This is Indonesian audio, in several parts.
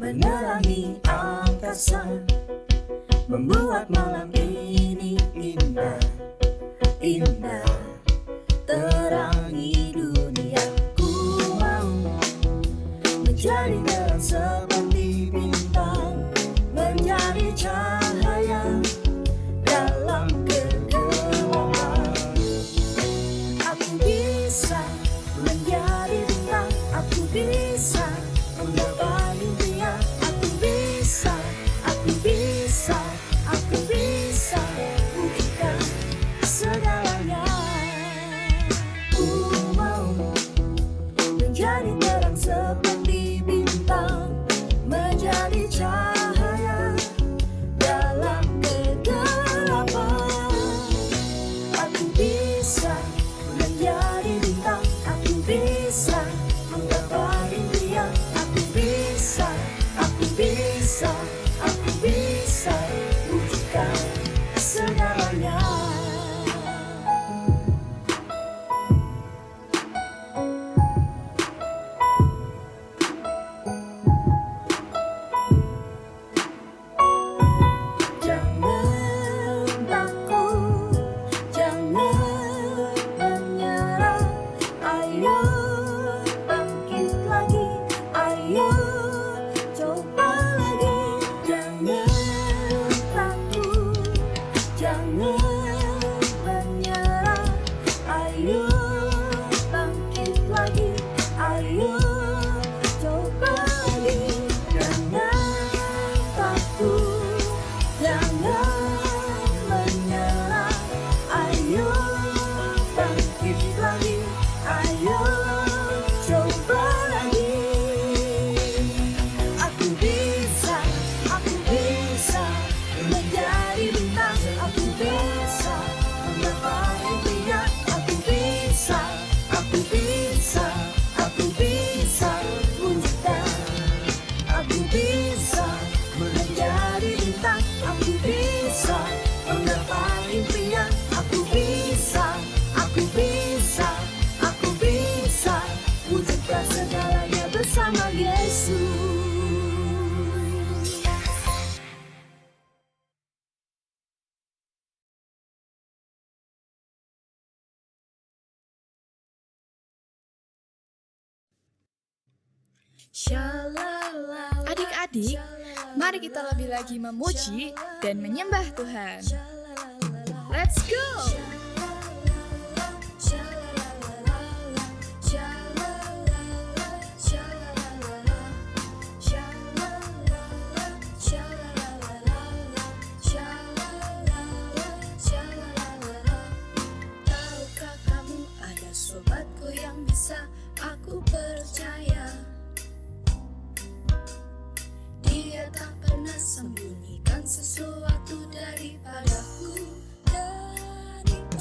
menerangi angkasa, membuat malam ini indah, indah. Terangi dunia, ku mau menjadi terang seperti bintang, menjadi cahaya dalam kegelapan. Aku bisa menjadi bintang, aku bisa menggapai impian, aku bisa, aku bisa, aku bisa wujudkan segalanya. Ku mau menjadi terang seperti bintang, menjadi cahaya dalam kegelapan. Aku bisa menjadi bintang, aku bisa menggapai impian, aku bisa, aku bisa, aku bisa wujudkan segalanya. Jangan takut, jangan menyerah. Ayo bangkit lagi, ayo coba lagi. Jangan takut, jangan menyerah. Ayo bangkit lagi, ayo coba lagi. Jangan takut, jangan menyerah. Ayo bangkit lagi, ayo coba lagi. Aku bisa menjadi bintang, aku bisa menggapai impian, aku bisa, aku bisa, aku bisa wujudkan. Aku bisa menjadi bintang, aku bisa menggapai impian, aku bisa, aku bisa, aku bisa wujudkan segalanya bersama Yesus. Adik-adik, mari kita lebih lagi memuji dan menyembah Tuhan. Let's go! Tahukah kamu ada sobatku yang bisa aku percaya? Dia tak pernah sembunyikan sesuatu daripadaku, dariku.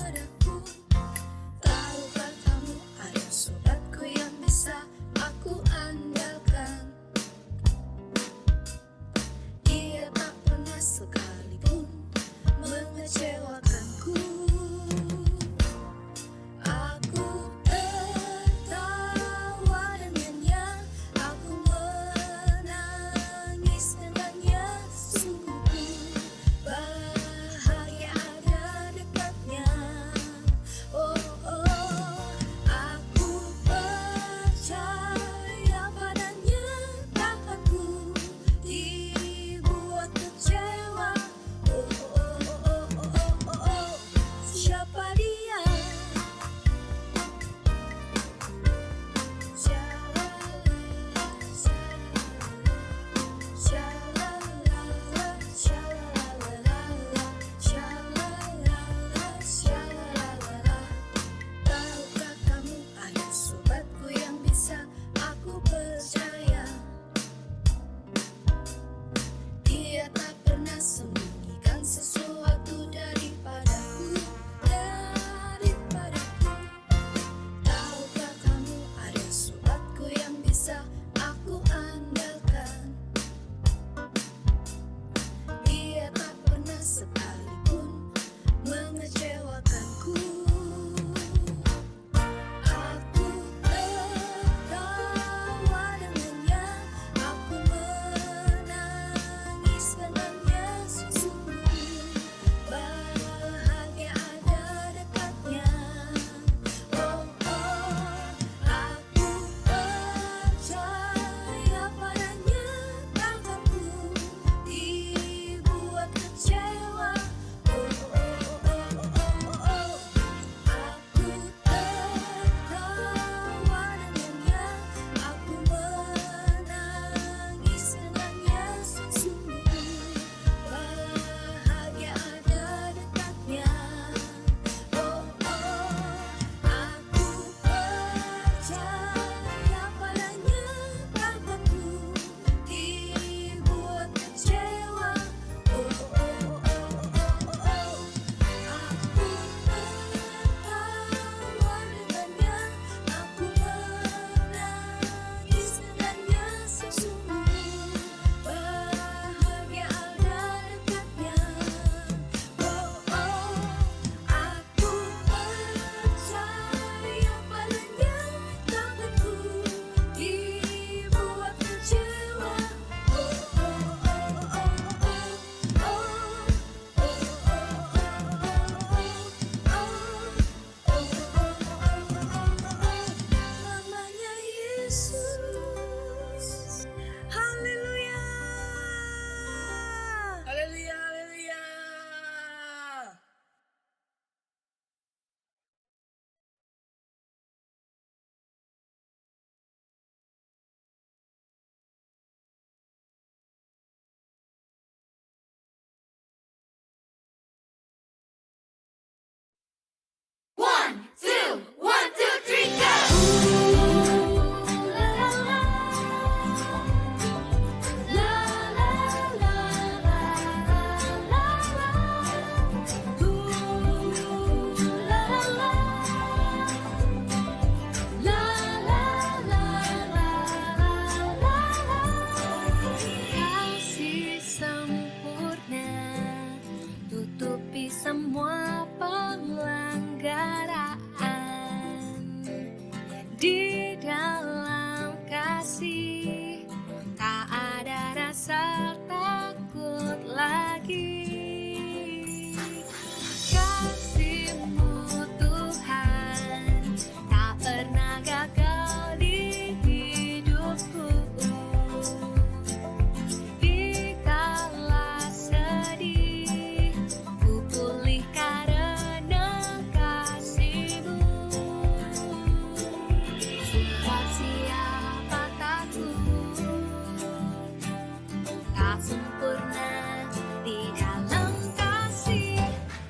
tak sempurna di dalam kasih.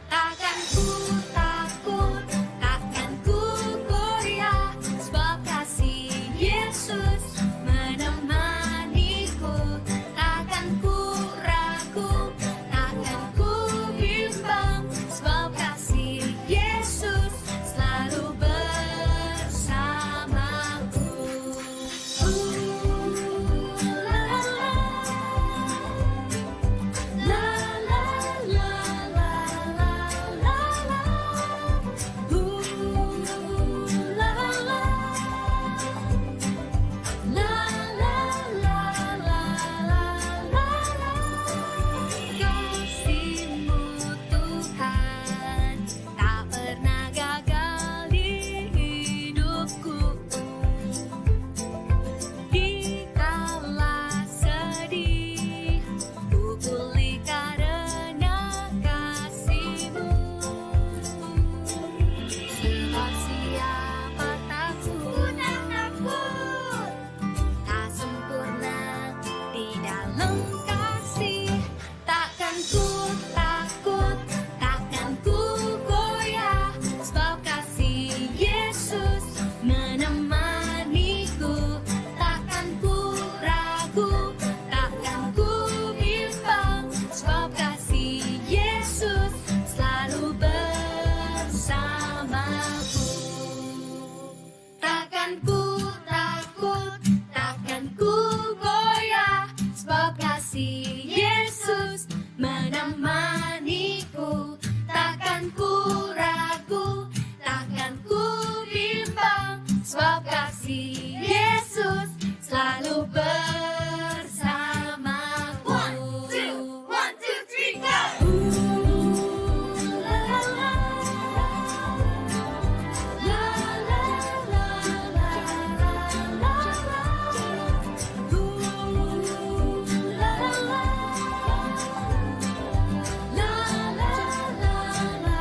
Takkan ku takut, takkan ku goyah, sebab kasih Yesus menemaniku. Takkan ku ragu, takkan ku bimbang, sebab kasih Yesus selalu bersamaku. La la la la la la la. La la la. La la la la la la. Kasih-Mu Tuhan tak pernah gagal di hidupku. Dikala sedih, ku pulih karena kasih-Mu. Sebab siapa takut, tak sempurna di dalam kasih. Takkan ku takut, takkan ku goyah, sebab kasih Yesus menemaniku. Takkan ku ragu, takkan ku bimbang, sebab kasih Yesus selalu bersamaku. Takkan ku takut, takkan ku goyah, sebab kasih Yesus menemaniku. Takkan ku ragu, takkan ku bimbang, sebab kasih Yesus selalu bersamaku. One, two, three, go! La la la. La la la la la la la. La la la. La la la la la la.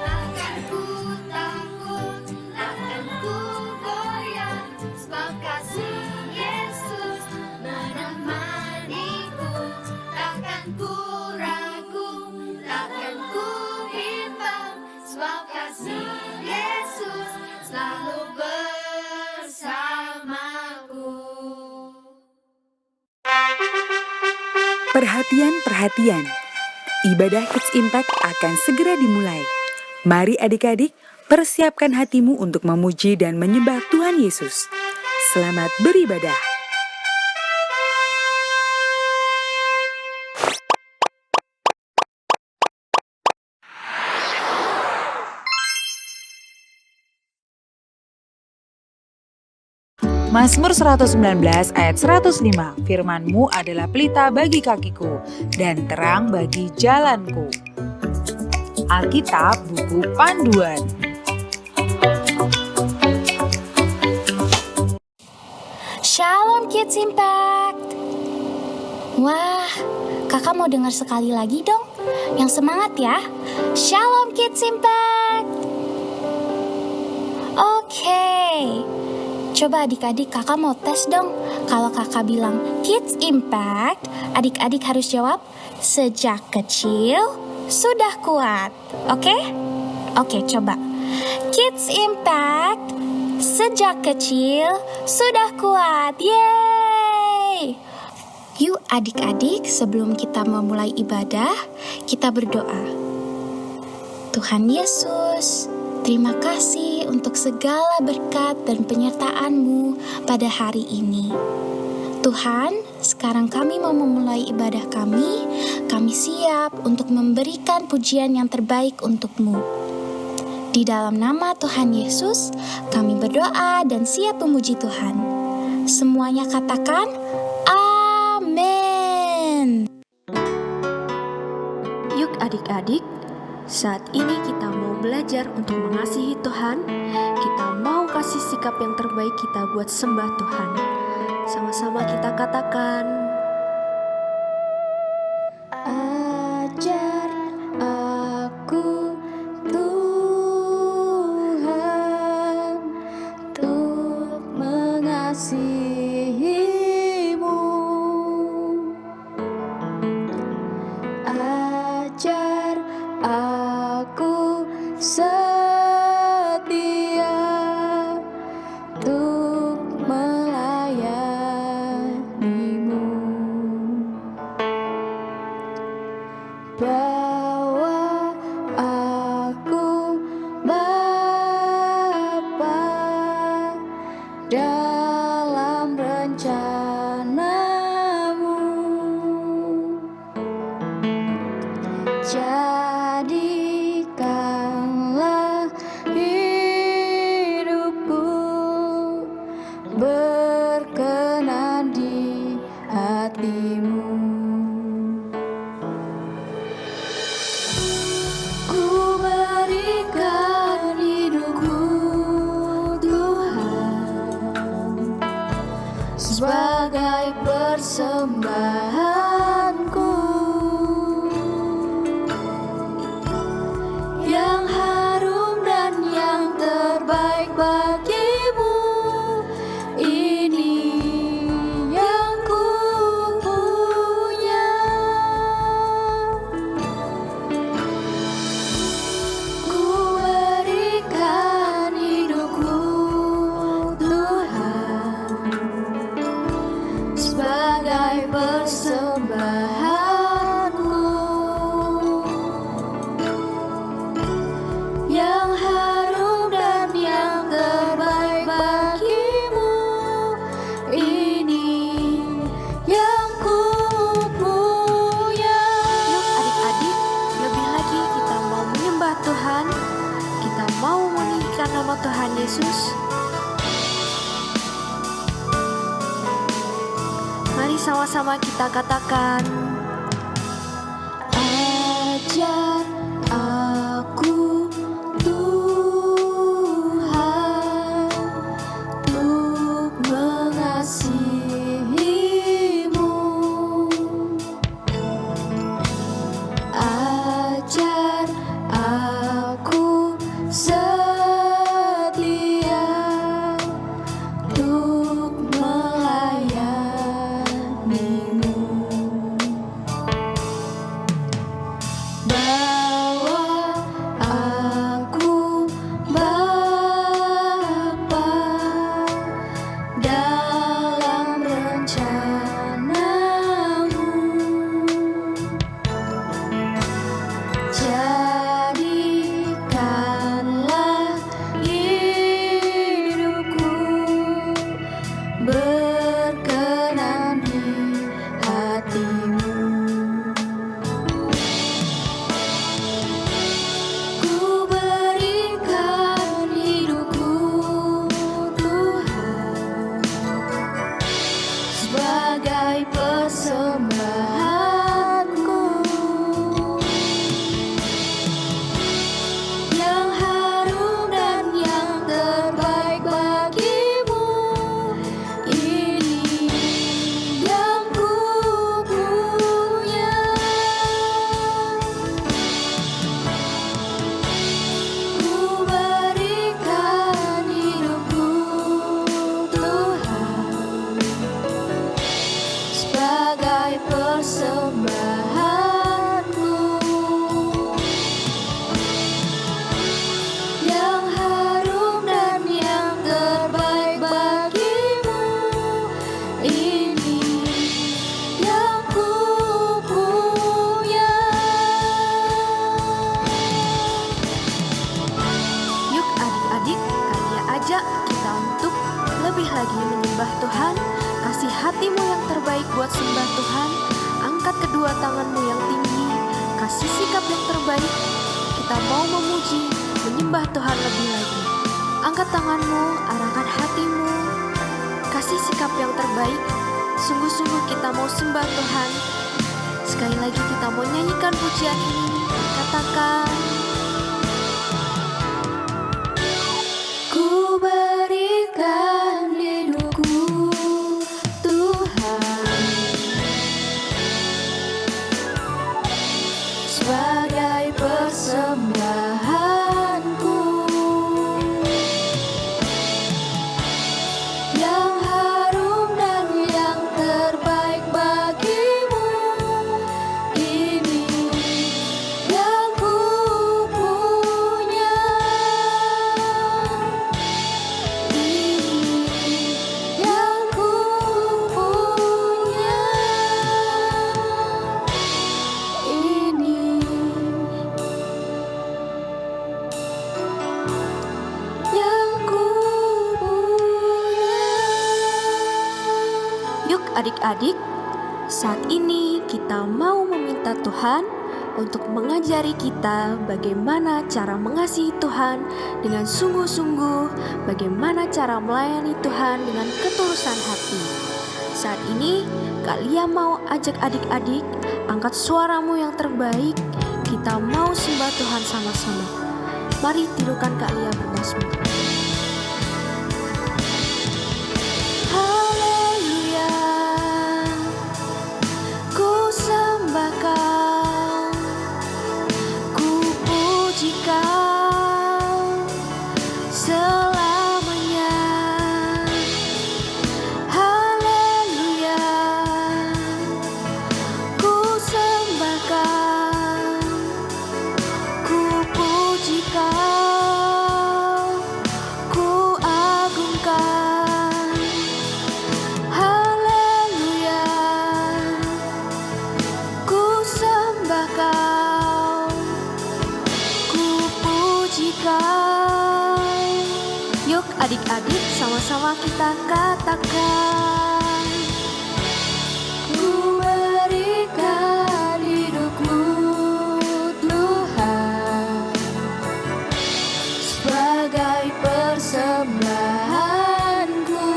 Takkan ku takut, takkan ku goyah, sebab kasih Yesus menemaniku. Takkan ku ragu, takkan ku bimbang, sebab kasih Yesus selalu bersamaku. Perhatian, perhatian. Ibadah Kids Impact akan segera dimulai. Mari adik-adik, persiapkan hatimu untuk memuji dan menyembah Tuhan Yesus. Selamat beribadah. Mazmur 119 ayat 105, firman-Mu adalah pelita bagi kakiku dan terang bagi jalanku. Alkitab buku panduan. Shalom Kids Impact. Wah, kakak mau dengar sekali lagi dong. Yang semangat ya. Shalom Kids Impact. Oke. Coba adik-adik kakak mau tes dong. Kalau kakak bilang Kids Impact, adik-adik harus jawab sejak kecil sudah kuat. Oke? Oke, coba. Kids Impact, sejak kecil sudah kuat. Yeay! Yuk adik-adik, sebelum kita memulai ibadah, kita berdoa. Tuhan Yesus, terima kasih untuk segala berkat dan penyertaan-Mu pada hari ini. Tuhan, sekarang kami mau memulai ibadah kami. Kami siap untuk memberikan pujian yang terbaik untuk-Mu. Di dalam nama Tuhan Yesus, kami berdoa dan siap memuji Tuhan. Semuanya katakan, Amin. Yuk adik-adik, saat ini kita mau belajar untuk mengasihi Tuhan. Kita mau kasih sikap yang terbaik kita buat sembah Tuhan. Sama-sama kita katakan, Ajar aku Tuhan untuk mengasihi-Mu. sebagai persembahanku yang harum dan yang terbaik bagimu. Ini yang ku punya. Ku berikan hidupku Tuhan sebagai persembahanku yang harum dan yang terbaik bagimu. Ini yang ku punya. Yuk adik-adik, lebih lagi kita mau menyembah Tuhan. Kita mau meninggikan nama Tuhan Yesus. Mari sama-sama kita katakan, ajar aku Tuhan untuk mengasihi-Mu. Ajar aku setia untuk melayani-Mu. Bawa aku Bapa dalam rencana-Mu. Jadikanlah hidupku berkenan di hati-Mu. Ku berikan hidupku Tuhan sebagai persembahanku yang harum dan yang terbaik bagimu. Ini yang ku punya. Ku berikan hidupku Tuhan sebagai persembahanku yang harum dan yang terbaik bagimu. Ini yang ku punya. Yuk adik-adik, Kalia ajak kita untuk lebih lagi menyembah Tuhan. Kasih hatimu yang terbaik buat sembah Tuhan. Angkat kedua tanganmu yang tinggi. Kasih sikap yang terbaik. Kita mau memuji, menyembah Tuhan lebih lagi. Angkat tanganmu, arahkan hatimu. Kasih sikap yang terbaik. Sungguh-sungguh kita mau sembah Tuhan. Sekali lagi kita mau nyanyikan pujian ini. Katakan, ku berikan hidupku Tuhan sebagai persembahanku yang harum dan yang terbaik bagimu. Ini yang ku punya. Ini yang ku punya. Ini yang ku punya. Yuk adik-adik, saat ini kita mau meminta Tuhan untuk mengajari kita bagaimana cara mengasihi Tuhan dengan sungguh-sungguh, bagaimana cara melayani Tuhan dengan ketulusan hati. Saat ini, Kalia mau ajak adik-adik, angkat suaramu yang terbaik, kita mau sembah Tuhan sama-sama. Mari tirukan Kalia bermazmur. Haleluya. sama-sama kita katakan, ku berikan hidupku Tuhan sebagai persembahanku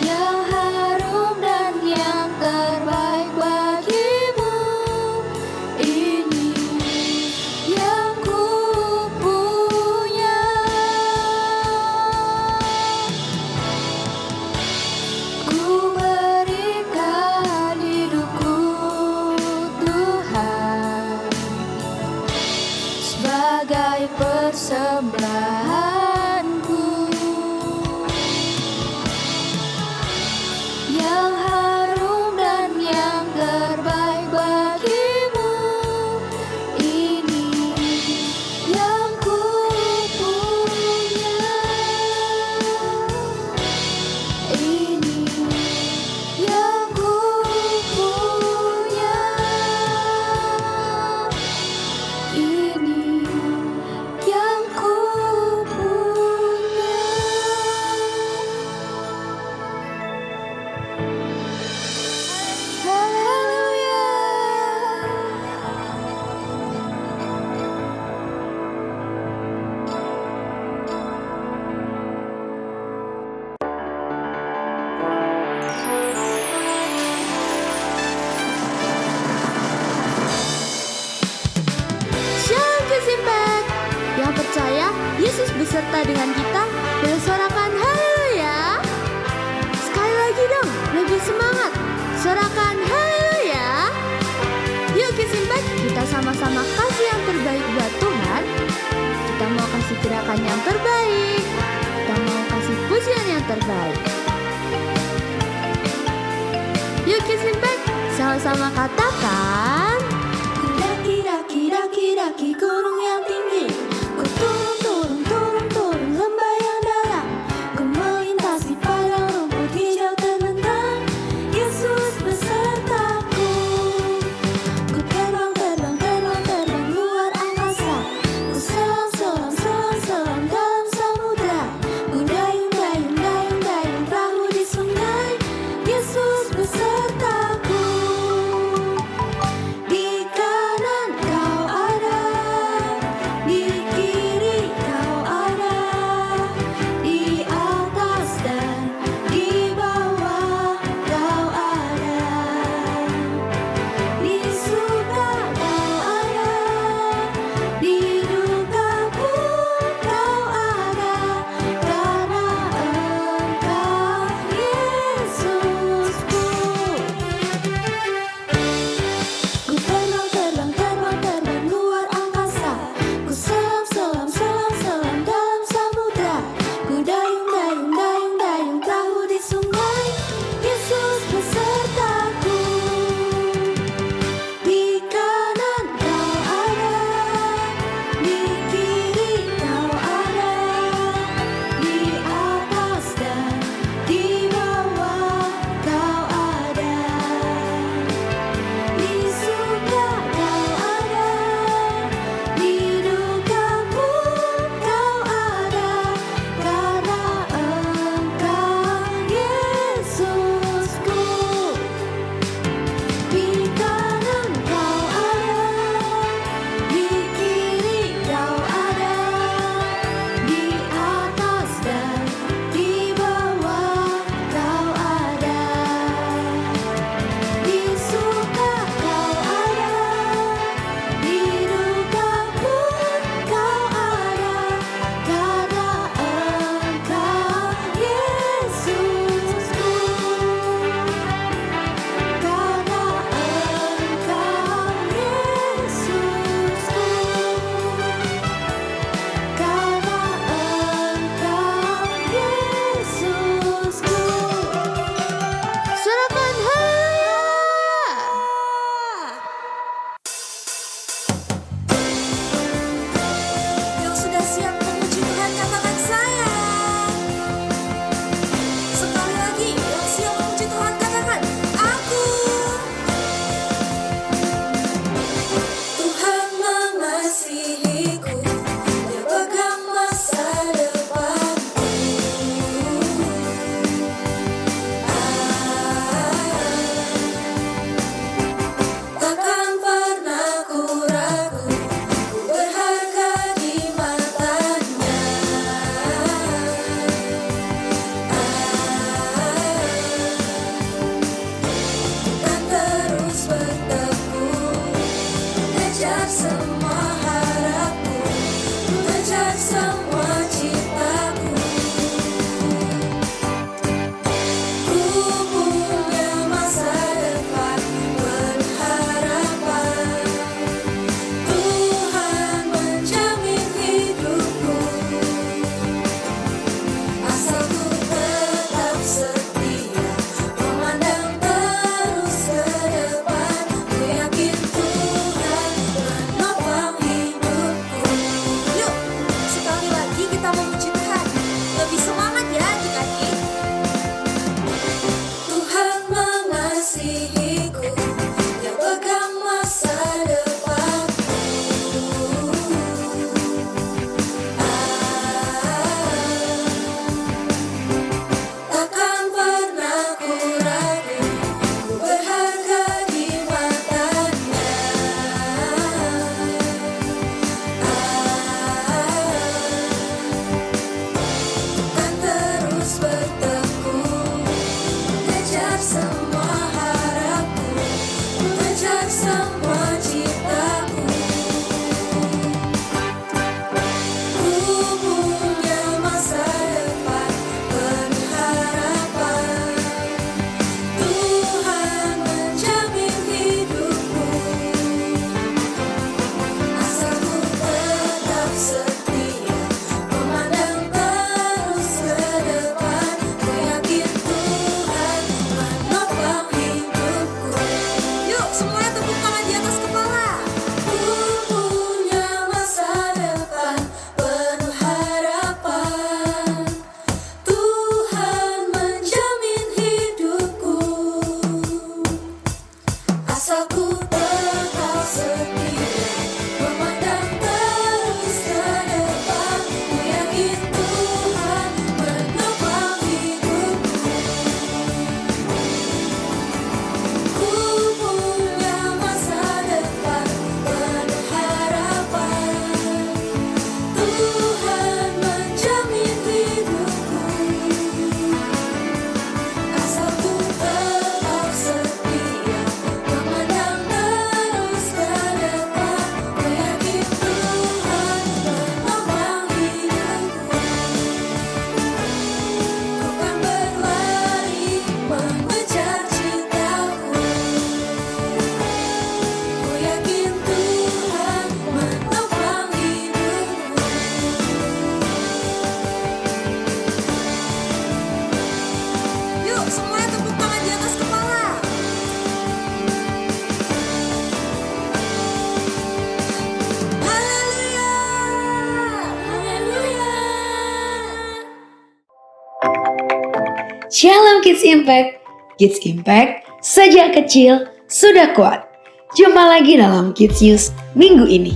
yang harum dan yang terbaik bagimu. Ini yang ku punya. Ku berikan hidupku Tuhan sebagai persembahanku yang harum dan yang terbaik bagimu. Ini yang ku punya. Ini yang ku punya. Ini yang ku punya. Haleluya. Shalom Kids Impact. Yang percaya Yesus beserta dengan kita, bersorakan haleluya. Sekali lagi dong, lebih semangat. Sorakan haleluya. Yuk Kids Impact, kita sama-sama kasih yang terbaik buat Tuhan. Kita mau kasih gerakan yang terbaik. Kita mau kasih pujian yang terbaik. Yuk Kids Impact, sama-sama katakan, kira-kira gunung yang tinggi, ku turun lembah yang dalam, ku melintasi padang rumput hijau terbentang. Yesus besertaku, ku terbang luar angkasa, ku selam dalam samudra, ku dayung perahu di sungai. Yesus besertaku. Di kanan kau ada, di Semuanya tepuk tangan di atas kepala. Haleluya. Haleluya. Shalom Kids Impact. Kids Impact sejak kecil sudah kuat. Jumpa lagi dalam Kids News minggu ini.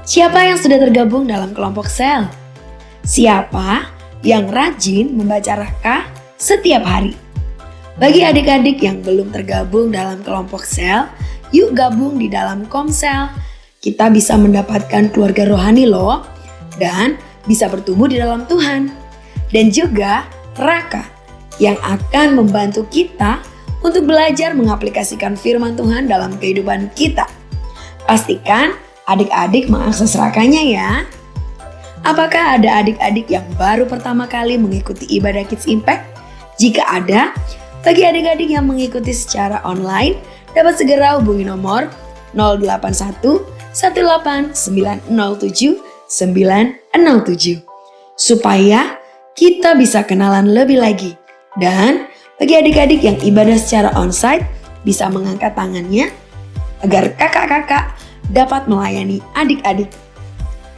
Siapa yang sudah tergabung dalam kelompok sel? Siapa yang rajin membaca Raka setiap hari? Bagi adik-adik yang belum tergabung dalam kelompok sel, yuk gabung di dalam Komsel. Kita bisa mendapatkan keluarga rohani loh, dan bisa bertumbuh di dalam Tuhan. Dan juga Raka yang akan membantu kita untuk belajar mengaplikasikan firman Tuhan dalam kehidupan kita. Pastikan adik-adik mengakses Rakanya ya. Apakah ada adik-adik yang baru pertama kali mengikuti ibadah Kids Impact? Jika ada, bagi adik-adik yang mengikuti secara online, dapat segera hubungi nomor 081 18907 907 supaya kita bisa kenalan lebih lagi. Dan bagi adik-adik yang ibadah secara onsite, bisa mengangkat tangannya agar kakak-kakak dapat melayani adik-adik.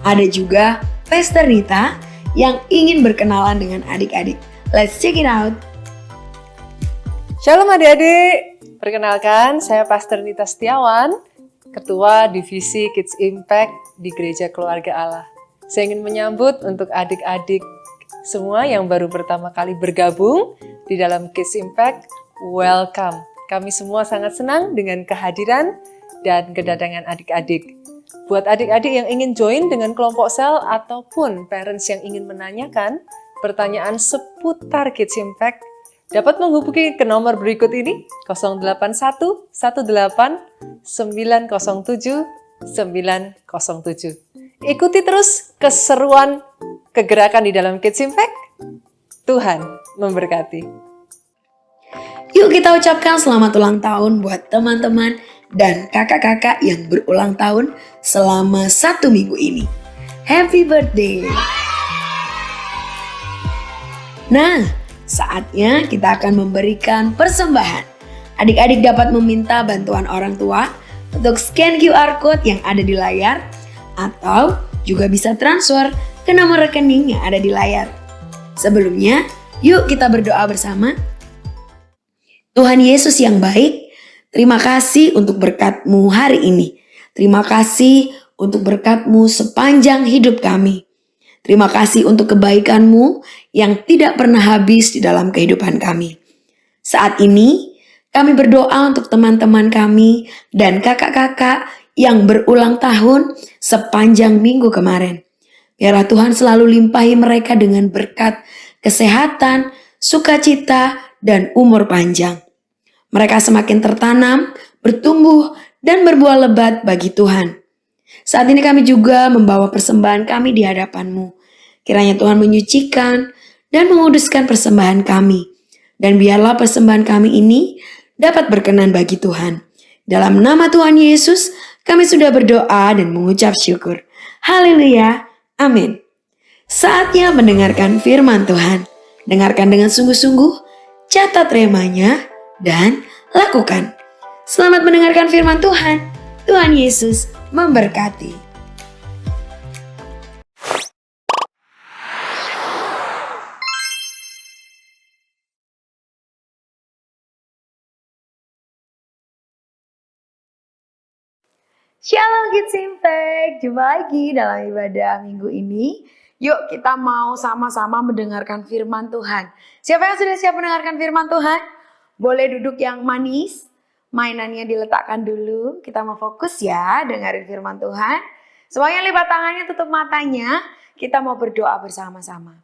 Ada juga Pastor Rita yang ingin berkenalan dengan adik-adik. Let's check it out. Shalom adik-adik, perkenalkan saya Pastor Rita Setiawan, Ketua Divisi Kids Impact di Gereja Keluarga Allah. Saya ingin menyambut untuk adik-adik semua yang baru pertama kali bergabung di dalam Kids Impact, welcome. Kami semua sangat senang dengan kehadiran dan kedatangan adik-adik. Buat adik-adik yang ingin join dengan kelompok sel ataupun parents yang ingin menanyakan pertanyaan seputar Kids Impact, dapat menghubungi ke nomor berikut ini 081 18 907 907. Ikuti terus keseruan kegerakan di dalam Kids Impact. Tuhan memberkati. Yuk kita ucapkan selamat ulang tahun buat teman-teman dan kakak-kakak yang berulang tahun selama 1 minggu ini. Happy birthday! Nah, saatnya kita akan memberikan persembahan. Adik-adik dapat meminta bantuan orang tua untuk scan QR Code yang ada di layar atau juga bisa transfer ke nomor rekening yang ada di layar. Sebelumnya, yuk kita berdoa bersama. Tuhan Yesus yang baik, terima kasih untuk berkat-Mu hari ini. Terima kasih untuk berkat-Mu sepanjang hidup kami. Terima kasih untuk kebaikan-Mu yang tidak pernah habis di dalam kehidupan kami. Saat ini, kami berdoa untuk teman-teman kami dan kakak-kakak yang berulang tahun sepanjang minggu kemarin. Biarlah Tuhan selalu limpahi mereka dengan berkat, kesehatan, sukacita, dan umur panjang. Mereka semakin tertanam, bertumbuh, dan berbuah lebat bagi Tuhan. Saat ini kami juga membawa persembahan kami di hadapan-Mu. Kiranya Tuhan menyucikan dan menguduskan persembahan kami. Dan biarlah persembahan kami ini dapat berkenan bagi Tuhan. Dalam nama Tuhan Yesus, kami sudah berdoa dan mengucap syukur. Haleluya, amin. Saatnya mendengarkan firman Tuhan. Dengarkan dengan sungguh-sungguh, catat remanya, dan lakukan. Selamat mendengarkan firman Tuhan. Tuhan Yesus memberkati. Shalom Kids Impact, jumpa lagi dalam ibadah minggu ini. Yuk kita mau sama-sama mendengarkan firman Tuhan. Siapa yang sudah siap mendengarkan firman Tuhan? Boleh duduk yang manis, mainannya diletakkan dulu. Kita mau fokus ya dengerin firman Tuhan. Semuanya lipat tangannya, tutup matanya. Kita mau berdoa bersama-sama.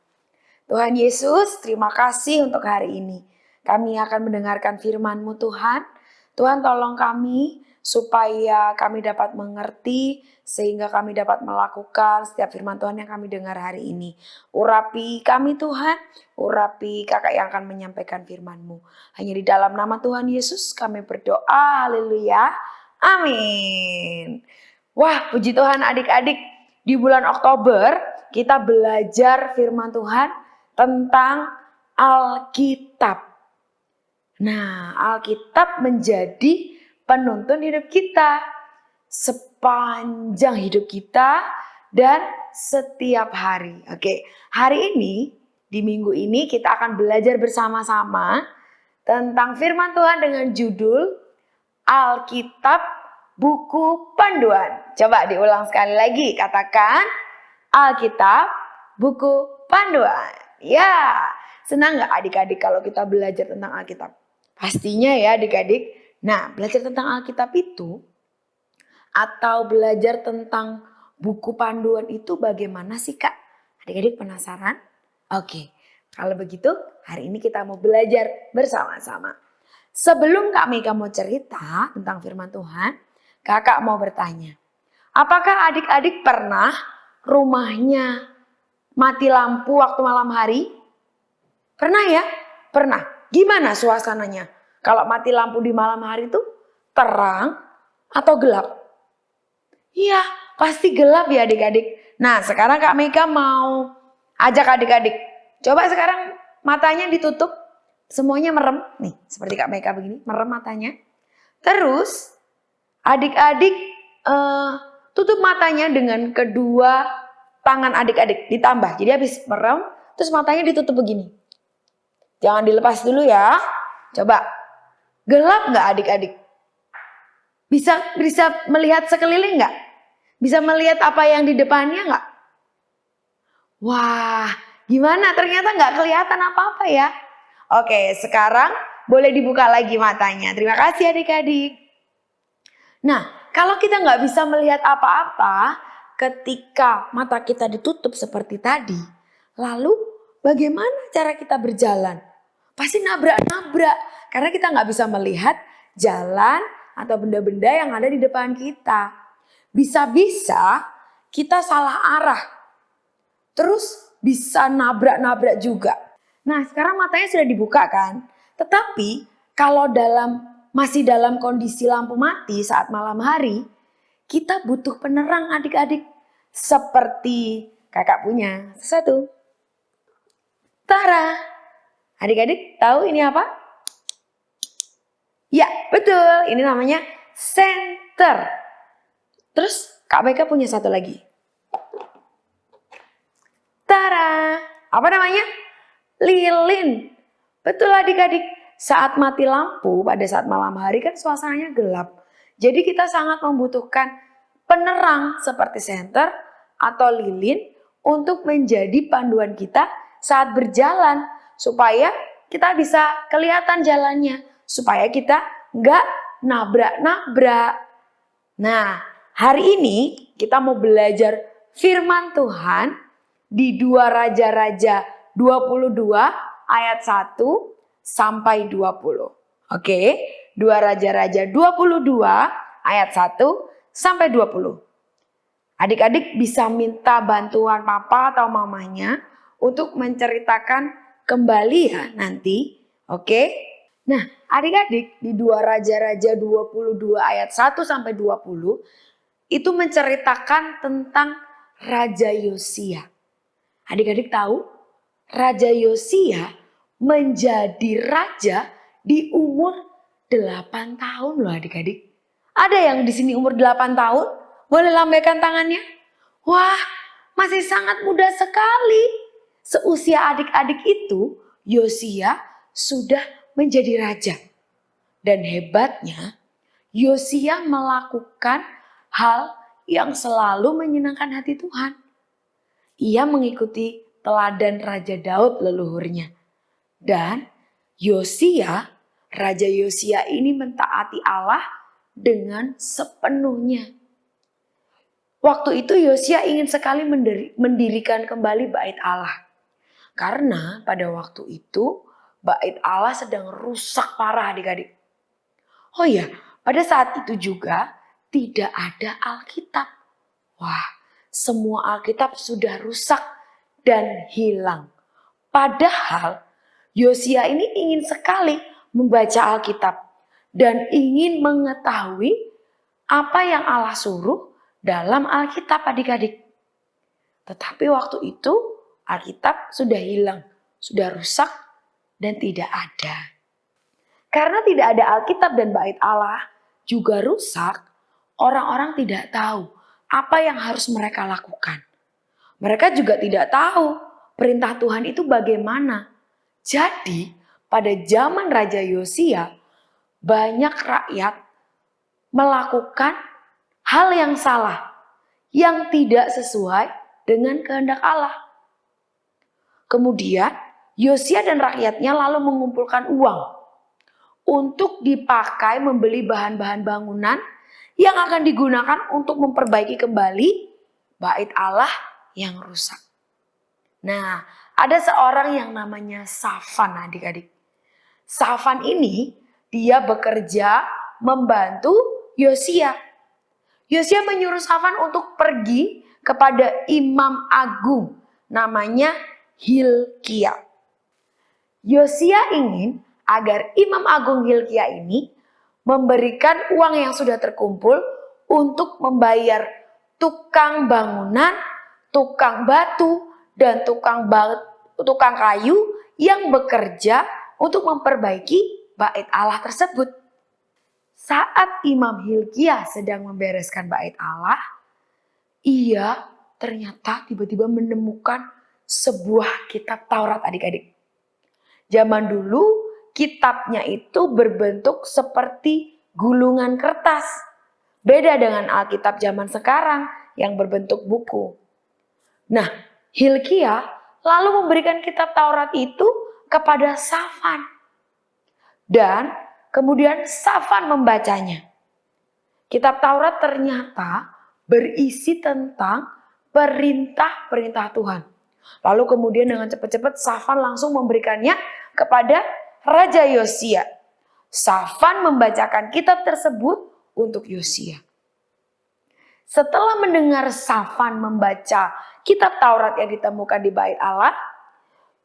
Tuhan Yesus, terima kasih untuk hari ini. Kami akan mendengarkan firman-Mu Tuhan. Tuhan tolong kami supaya kami dapat mengerti sehingga kami dapat melakukan setiap firman Tuhan yang kami dengar hari ini. Urapi kami Tuhan, urapi kakak yang akan menyampaikan firman-Mu. Hanya di dalam nama Tuhan Yesus kami berdoa, haleluya, amin. Wah, puji Tuhan adik-adik, di bulan Oktober kita belajar firman Tuhan tentang Alkitab. Nah, Alkitab menjadi penuntun hidup kita sepanjang hidup kita dan setiap hari. Oke, hari ini, di minggu ini kita akan belajar bersama-sama tentang firman Tuhan dengan judul Alkitab Buku Panduan. Coba diulang sekali lagi, katakan Alkitab Buku Panduan. Ya, senang gak adik-adik kalau kita belajar tentang Alkitab? Pastinya ya adik-adik. Nah, belajar tentang Alkitab itu atau belajar tentang buku panduan itu bagaimana sih Kak? Adik-adik penasaran? Oke, kalau begitu hari ini kita mau belajar bersama-sama. Sebelum Kak Mega mau cerita tentang firman Tuhan, Kakak mau bertanya. Apakah adik-adik pernah rumahnya mati lampu waktu malam hari? Pernah ya? Pernah. Gimana suasananya? Kalau mati lampu di malam hari itu terang atau gelap? Iya, pasti gelap ya adik-adik. Nah, sekarang Kak Mega mau ajak adik-adik. Coba sekarang matanya ditutup. Semuanya merem. Nih, seperti Kak Mega begini, merem matanya. Terus, adik-adik tutup matanya dengan kedua tangan adik-adik. Ditambah, jadi habis merem, terus matanya ditutup begini. Jangan dilepas dulu ya. Coba. Gelap nggak adik-adik? Bisa melihat sekeliling nggak? Bisa melihat apa yang di depannya nggak? Wah, gimana? Ternyata nggak kelihatan apa-apa ya. Oke, sekarang boleh dibuka lagi matanya. Terima kasih adik-adik. Nah, kalau kita nggak bisa melihat apa-apa ketika mata kita ditutup seperti tadi, lalu bagaimana cara kita berjalan? Pasti nabrak-nabrak karena kita nggak bisa melihat jalan atau benda-benda yang ada di depan kita. Bisa-bisa kita salah arah. Terus bisa nabrak-nabrak juga. Nah, sekarang matanya sudah dibuka kan? Tetapi kalau masih dalam kondisi lampu mati saat malam hari, kita butuh penerang adik-adik. Seperti kakak punya satu. Tara! Adik-adik tahu ini apa? Ya, betul. Ini namanya senter. Terus Kak Mega punya satu lagi. Tara! Apa namanya? Lilin. Betul adik-adik. Saat mati lampu pada saat malam hari kan suasananya gelap. Jadi kita sangat membutuhkan penerang seperti senter atau lilin untuk menjadi panduan kita saat berjalan. Supaya kita bisa kelihatan jalannya. Supaya kita nggak nabrak-nabrak. Nah, hari ini kita mau belajar firman Tuhan di 2 Raja-Raja 22 ayat 1 sampai 20. Oke, 2 Raja-Raja 22 ayat 1 sampai 20. Adik-adik bisa minta bantuan papa atau mamanya untuk menceritakan kembali ya nanti. Oke. Nah, adik-adik di 2 Raja-Raja 22 ayat 1 sampai 20 itu menceritakan tentang Raja Yosia. Adik-adik tahu Raja Yosia menjadi raja di umur 8 tahun loh adik-adik. Ada yang di sini umur 8 tahun? Boleh lambaikan tangannya? Wah, masih sangat muda sekali. Seusia adik-adik itu, Yosia sudah menjadi raja. Dan hebatnya, Yosia melakukan hal yang selalu menyenangkan hati Tuhan. Ia mengikuti teladan Raja Daud leluhurnya. Dan Raja Yosia ini mentaati Allah dengan sepenuhnya. Waktu itu Yosia ingin sekali mendirikan kembali bait Allah. Karena pada waktu itu bait Allah sedang rusak parah adik-adik. Oh iya, pada saat itu juga tidak ada Alkitab. Wah, semua Alkitab sudah rusak dan hilang. Padahal Yosia ini ingin sekali membaca Alkitab dan ingin mengetahui apa yang Allah suruh dalam Alkitab adik-adik. Tetapi waktu itu Alkitab sudah hilang, sudah rusak dan tidak ada. Karena tidak ada Alkitab dan bait Allah juga rusak, orang-orang tidak tahu apa yang harus mereka lakukan. Mereka juga tidak tahu perintah Tuhan itu bagaimana. Jadi pada zaman Raja Yosia, banyak rakyat melakukan hal yang salah, yang tidak sesuai dengan kehendak Allah. Kemudian Yosia dan rakyatnya lalu mengumpulkan uang untuk dipakai membeli bahan-bahan bangunan yang akan digunakan untuk memperbaiki kembali bait Allah yang rusak. Nah, ada seorang yang namanya Safan, adik-adik. Safan ini dia bekerja membantu Yosia. Yosia menyuruh Safan untuk pergi kepada imam agung namanya Hilkia. Yosia ingin agar imam agung Hilkia ini memberikan uang yang sudah terkumpul untuk membayar tukang bangunan, tukang batu, dan tukang kayu yang bekerja untuk memperbaiki bait Allah tersebut. Saat Imam Hilkia sedang membereskan bait Allah, ia ternyata tiba-tiba menemukan sebuah kitab Taurat, adik-adik. Zaman dulu kitabnya itu berbentuk seperti gulungan kertas. Beda dengan Alkitab zaman sekarang yang berbentuk buku. Nah, Hilkia lalu memberikan kitab Taurat itu kepada Safan. Dan kemudian Safan membacanya. Kitab Taurat ternyata berisi tentang perintah-perintah Tuhan. Lalu kemudian dengan cepat-cepat Safan langsung memberikannya kepada Raja Yosia. Safan membacakan kitab tersebut untuk Yosia. Setelah mendengar Safan membaca kitab Taurat yang ditemukan di bait Allah,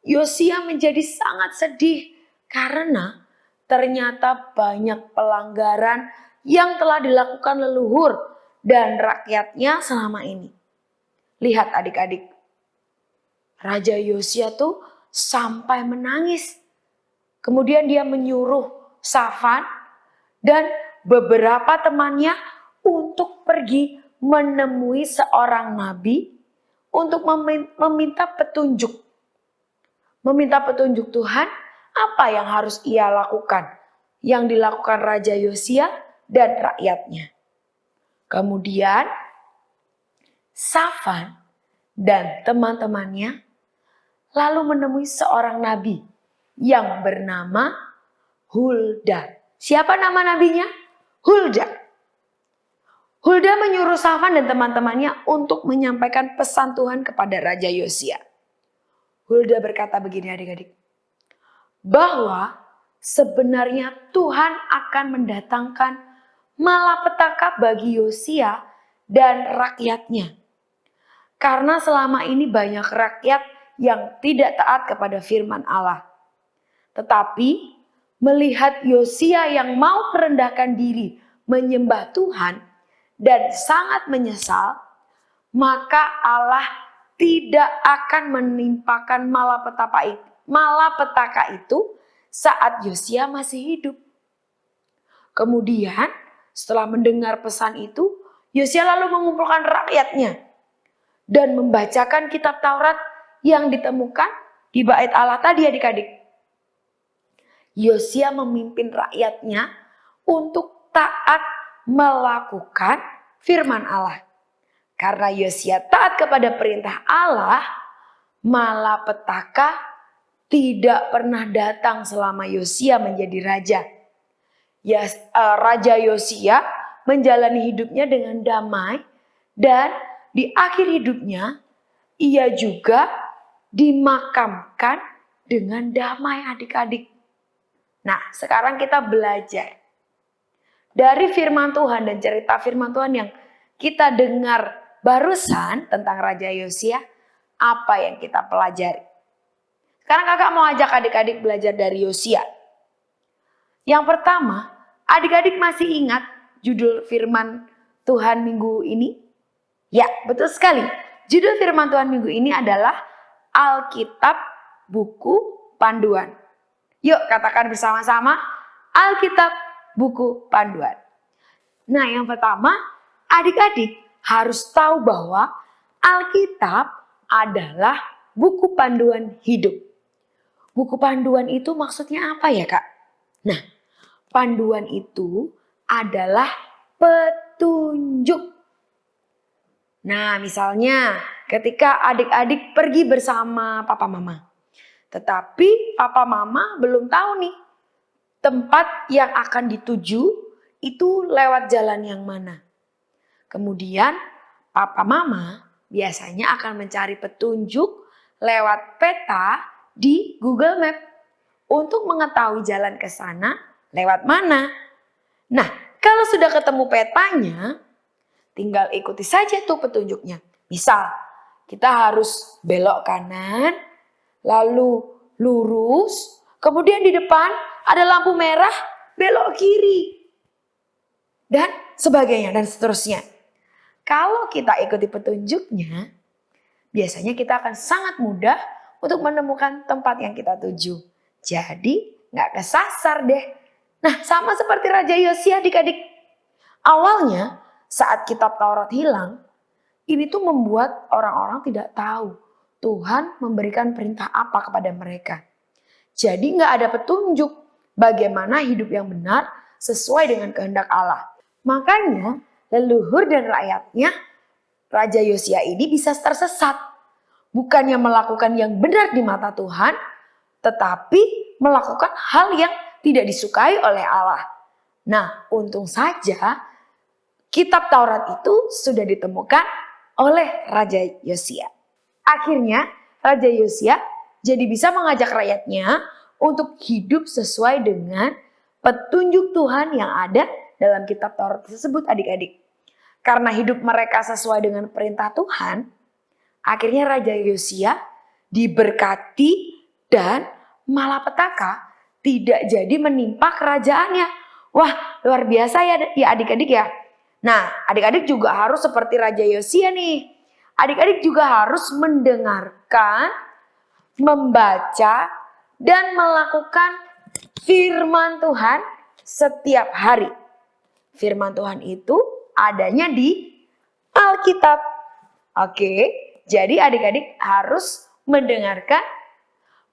Yosia menjadi sangat sedih karena ternyata banyak pelanggaran yang telah dilakukan leluhur dan rakyatnya selama ini. Lihat adik-adik, Raja Yosia tuh sampai menangis. Kemudian dia menyuruh Safan dan beberapa temannya untuk pergi menemui seorang nabi untuk meminta petunjuk. Meminta petunjuk Tuhan apa yang harus ia lakukan. Yang dilakukan Raja Yosia dan rakyatnya. Kemudian Safan dan teman-temannya lalu menemui seorang nabi yang bernama Hulda. Siapa nama nabinya? Hulda. Hulda menyuruh Safan dan teman-temannya untuk menyampaikan pesan Tuhan kepada Raja Yosia. Hulda berkata begini adik-adik, bahwa sebenarnya Tuhan akan mendatangkan malapetaka bagi Yosia dan rakyatnya. Karena selama ini banyak rakyat yang tidak taat kepada firman Allah. Tetapi melihat Yosia yang mau merendahkan diri menyembah Tuhan dan sangat menyesal, maka Allah tidak akan menimpakan malapetaka itu saat Yosia masih hidup. Kemudian setelah mendengar pesan itu, Yosia lalu mengumpulkan rakyatnya dan membacakan kitab Taurat yang ditemukan di bait Allah tadi adik-adik. Yosia memimpin rakyatnya untuk taat melakukan firman Allah. Karena Yosia taat kepada perintah Allah, malapetaka tidak pernah datang selama Yosia menjadi raja. Raja Yosia menjalani hidupnya dengan damai dan di akhir hidupnya ia juga dimakamkan dengan damai adik-adik. Nah, sekarang kita belajar dari firman Tuhan dan cerita firman Tuhan yang kita dengar barusan tentang Raja Yosia, apa yang kita pelajari. Sekarang kakak mau ajak adik-adik belajar dari Yosia. Yang pertama, adik-adik masih ingat judul firman Tuhan minggu ini? Ya, betul sekali. Judul firman Tuhan minggu ini adalah Alkitab Buku Panduan. Yuk katakan bersama-sama, Alkitab buku panduan. Nah, yang pertama, adik-adik harus tahu bahwa Alkitab adalah buku panduan hidup. Buku panduan itu maksudnya apa ya, Kak? Nah, panduan itu adalah petunjuk. Nah, misalnya ketika adik-adik pergi bersama papa mama. Tetapi papa mama belum tahu nih tempat yang akan dituju itu lewat jalan yang mana. Kemudian papa mama biasanya akan mencari petunjuk lewat peta di Google Map untuk mengetahui jalan ke sana lewat mana. Nah, kalau sudah ketemu petanya, tinggal ikuti saja tuh petunjuknya. Misal, kita harus belok kanan, lalu lurus, kemudian di depan ada lampu merah, belok kiri. Dan sebagainya dan seterusnya. Kalau kita ikuti petunjuknya, biasanya kita akan sangat mudah untuk menemukan tempat yang kita tuju. Jadi nggak kesasar deh. Nah, sama seperti Raja Yosia adik-adik. Awalnya saat kitab Taurat hilang, ini tuh membuat orang-orang tidak tahu Tuhan memberikan perintah apa kepada mereka. Jadi nggak ada petunjuk bagaimana hidup yang benar sesuai dengan kehendak Allah. Makanya leluhur dan rakyatnya Raja Yosia ini bisa tersesat. Bukannya melakukan yang benar di mata Tuhan, tetapi melakukan hal yang tidak disukai oleh Allah. Nah, untung saja kitab Taurat itu sudah ditemukan oleh Raja Yosia. Akhirnya Raja Yosia jadi bisa mengajak rakyatnya untuk hidup sesuai dengan petunjuk Tuhan yang ada dalam kitab Taurat tersebut adik-adik. Karena hidup mereka sesuai dengan perintah Tuhan, akhirnya Raja Yosia diberkati dan malapetaka tidak jadi menimpa kerajaannya. Wah, luar biasa ya adik-adik ya. Nah, adik-adik juga harus seperti Raja Yosia nih. Adik-adik juga harus mendengarkan, membaca, dan melakukan firman Tuhan setiap hari. Firman Tuhan itu adanya di Alkitab. Oke, jadi adik-adik harus mendengarkan,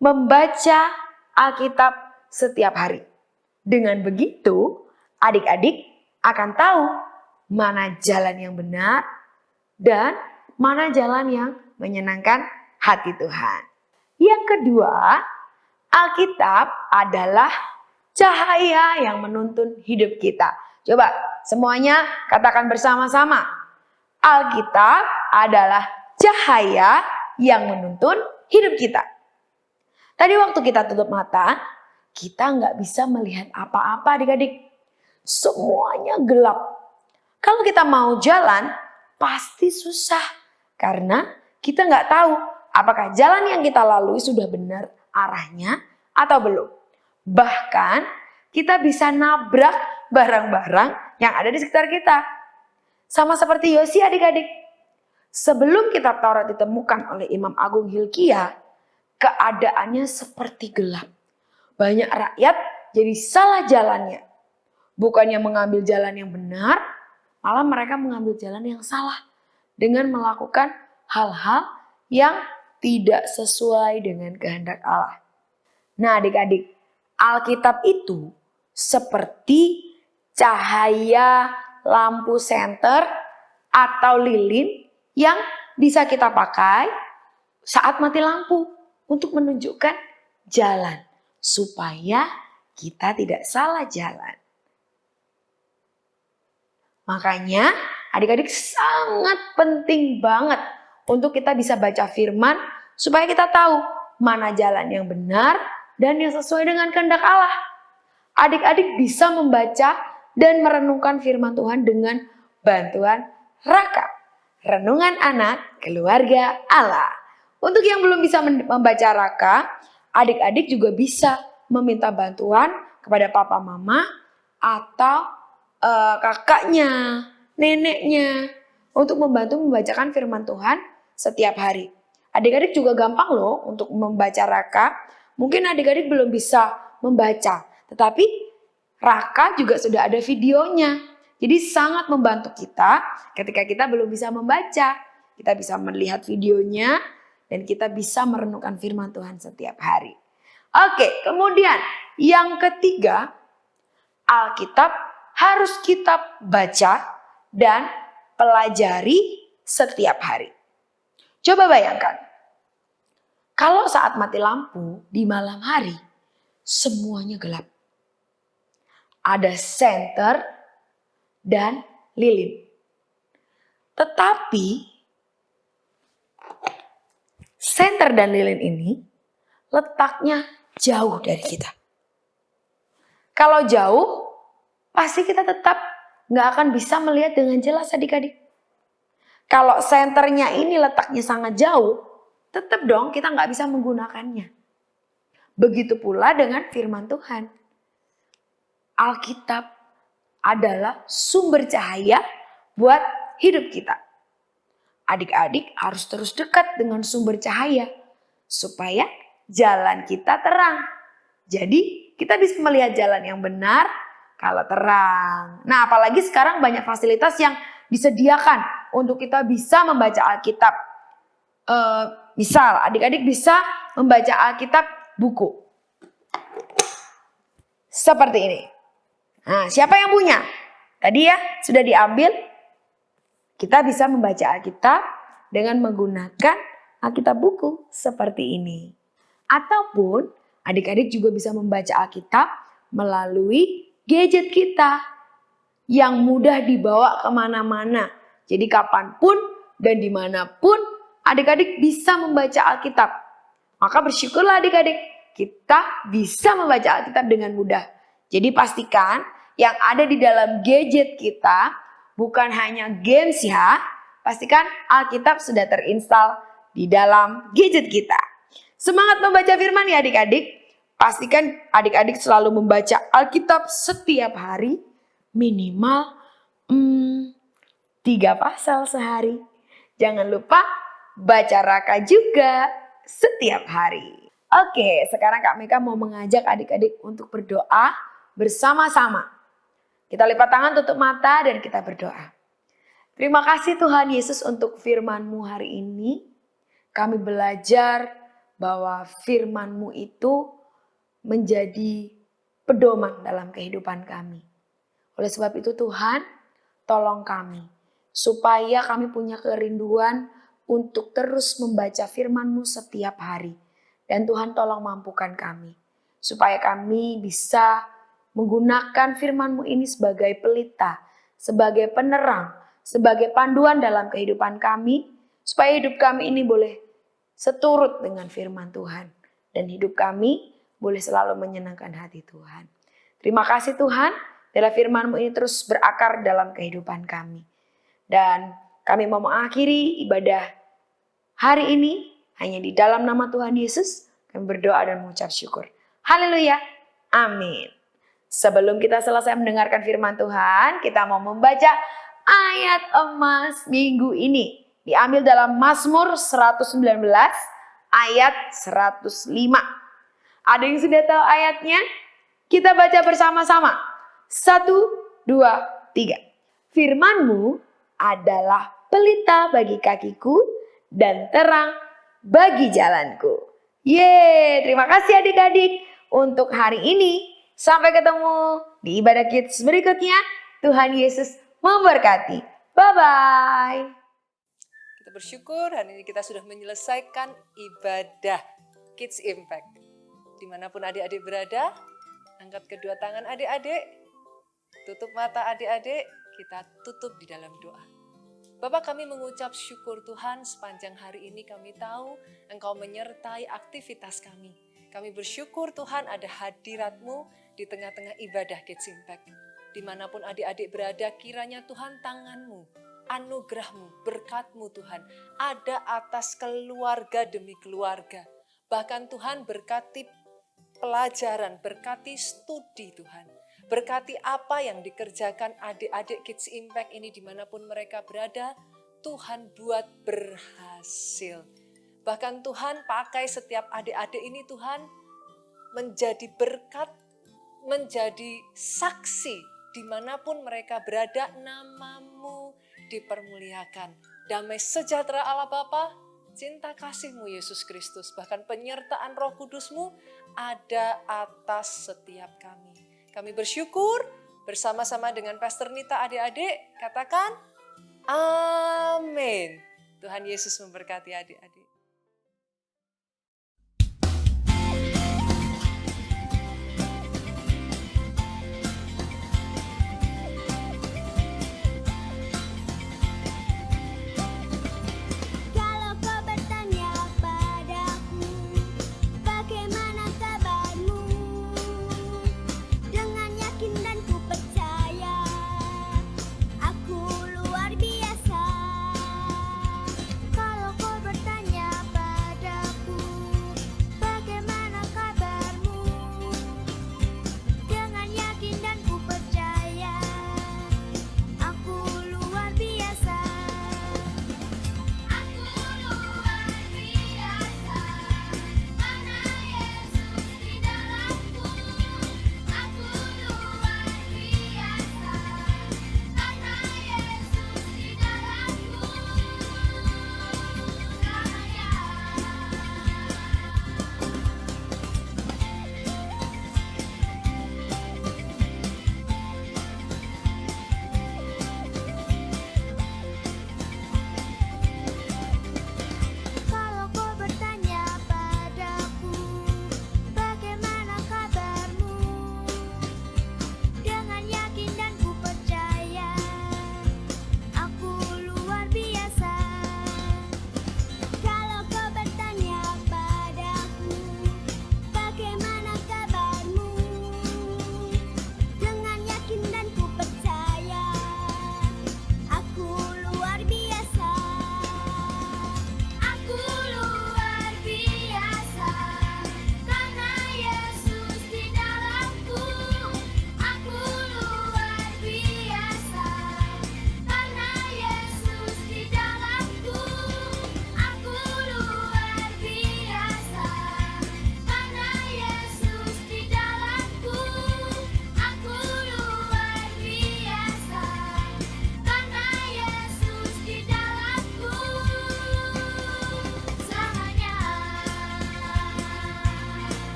membaca Alkitab setiap hari. Dengan begitu, adik-adik akan tahu mana jalan yang benar dan mana jalan yang menyenangkan hati Tuhan. Yang kedua, Alkitab adalah cahaya yang menuntun hidup kita. Coba semuanya katakan bersama-sama. Alkitab adalah cahaya yang menuntun hidup kita. Tadi waktu kita tutup mata, kita nggak bisa melihat apa-apa adik-adik. Semuanya gelap. Kalau kita mau jalan, pasti susah. Karena kita nggak tahu apakah jalan yang kita lalui sudah benar arahnya atau belum. Bahkan kita bisa nabrak barang-barang yang ada di sekitar kita. Sama seperti Yosia adik-adik. Sebelum kitab Taurat ditemukan oleh Imam Agung Hilkia, keadaannya seperti gelap. Banyak rakyat jadi salah jalannya. Bukannya mengambil jalan yang benar, malah mereka mengambil jalan yang salah. Dengan melakukan hal-hal yang tidak sesuai dengan kehendak Allah. Nah adik-adik, Alkitab itu seperti cahaya lampu senter atau lilin yang bisa kita pakai saat mati lampu untuk menunjukkan jalan supaya kita tidak salah jalan. Makanya adik-adik sangat penting banget untuk kita bisa baca firman supaya kita tahu mana jalan yang benar dan yang sesuai dengan kehendak Allah. Adik-adik bisa membaca dan merenungkan firman Tuhan dengan bantuan Raka, Renungan Anak Keluarga Allah. Untuk yang belum bisa membaca Raka, adik-adik juga bisa meminta bantuan kepada papa mama atau kakaknya, neneknya untuk membantu membacakan firman Tuhan setiap hari. Adik-adik juga gampang loh untuk membaca Raka. Mungkin adik-adik belum bisa membaca, tetapi Raka juga sudah ada videonya. Jadi sangat membantu kita ketika kita belum bisa membaca. Kita bisa melihat videonya dan kita bisa merenungkan firman Tuhan setiap hari. Oke, kemudian yang ketiga, Alkitab harus kita baca dan pelajari setiap hari. Coba bayangkan, kalau saat mati lampu di malam hari, semuanya gelap. Ada senter dan lilin. Tetapi senter dan lilin ini letaknya jauh dari kita. Kalau jauh, pasti kita tetap nggak akan bisa melihat dengan jelas adik-adik. Kalau senternya ini letaknya sangat jauh, tetap dong kita nggak bisa menggunakannya. Begitu pula dengan firman Tuhan. Alkitab adalah sumber cahaya buat hidup kita. Adik-adik harus terus dekat dengan sumber cahaya supaya jalan kita terang. Jadi kita bisa melihat jalan yang benar kalau terang. Nah, apalagi sekarang banyak fasilitas yang disediakan untuk kita bisa membaca Alkitab. Misal adik-adik bisa membaca Alkitab buku. Seperti ini. Nah, siapa yang punya? Tadi ya sudah diambil. Kita bisa membaca Alkitab dengan menggunakan Alkitab buku seperti ini. Ataupun adik-adik juga bisa membaca Alkitab melalui gadget kita yang mudah dibawa kemana-mana. Jadi kapanpun dan dimanapun adik-adik bisa membaca Alkitab. Maka bersyukurlah adik-adik, kita bisa membaca Alkitab dengan mudah. Jadi pastikan yang ada di dalam gadget kita bukan hanya games ya. Pastikan Alkitab sudah terinstal di dalam gadget kita. Semangat membaca firman ya adik-adik. Pastikan adik-adik selalu membaca Alkitab setiap hari. Minimal 3 pasal sehari. Jangan lupa baca Raka juga setiap hari. Oke, sekarang Kak Meka mau mengajak adik-adik untuk berdoa bersama-sama. Kita lipat tangan, tutup mata, dan kita berdoa. Terima kasih Tuhan Yesus untuk firman-Mu hari ini. Kami belajar bahwa firman-Mu itu menjadi pedoman dalam kehidupan kami. Oleh sebab itu Tuhan, tolong kami supaya kami punya kerinduan untuk terus membaca firman-Mu setiap hari. Dan Tuhan tolong mampukan kami supaya kami bisa menggunakan firman-Mu ini sebagai pelita, sebagai penerang, sebagai panduan dalam kehidupan kami, supaya hidup kami ini boleh seturut dengan firman Tuhan. Dan hidup kami boleh selalu menyenangkan hati Tuhan. Terima kasih Tuhan, biarlah firman-Mu ini terus berakar dalam kehidupan kami. Dan kami mau mengakhiri ibadah hari ini hanya di dalam nama Tuhan Yesus. Kami berdoa dan mengucap syukur. Haleluya. Amin. Sebelum kita selesai mendengarkan firman Tuhan, kita mau membaca ayat emas minggu ini. Diambil dalam Mazmur 119 ayat 105. Ada yang sudah tahu ayatnya? Kita baca bersama-sama. 1, 2, 3. Firman-Mu adalah pelita bagi kakiku dan terang bagi jalanku. Terima kasih adik-adik untuk hari ini. Sampai ketemu di ibadah kids berikutnya. Tuhan Yesus memberkati. Bye-bye. Kita bersyukur hari ini kita sudah menyelesaikan ibadah Kids Impact. Dimanapun adik-adik berada, angkat kedua tangan adik-adik, tutup mata adik-adik, kita tutup di dalam doa. Bapak, kami mengucap syukur Tuhan sepanjang hari ini kami tahu Engkau menyertai aktivitas kami. Kami bersyukur Tuhan ada hadirat-Mu di tengah-tengah ibadah Kids Impact. Dimanapun adik-adik berada, kiranya Tuhan tangan-Mu, anugerah-Mu, berkat-Mu Tuhan ada atas keluarga demi keluarga. Bahkan Tuhan berkati pelajaran, berkati studi Tuhan. Berkati apa yang dikerjakan adik-adik Kids Impact ini dimanapun mereka berada, Tuhan buat berhasil. Bahkan Tuhan pakai setiap adik-adik ini Tuhan menjadi berkat, menjadi saksi dimanapun mereka berada, namamu dipermuliakan. Damai sejahtera Allah Bapa, cinta kasih-Mu Yesus Kristus, bahkan penyertaan Roh Kudus-Mu ada atas setiap kami. Kami bersyukur bersama-sama dengan Pastor Nita, adik-adik, katakan amin. Tuhan Yesus memberkati adik-adik.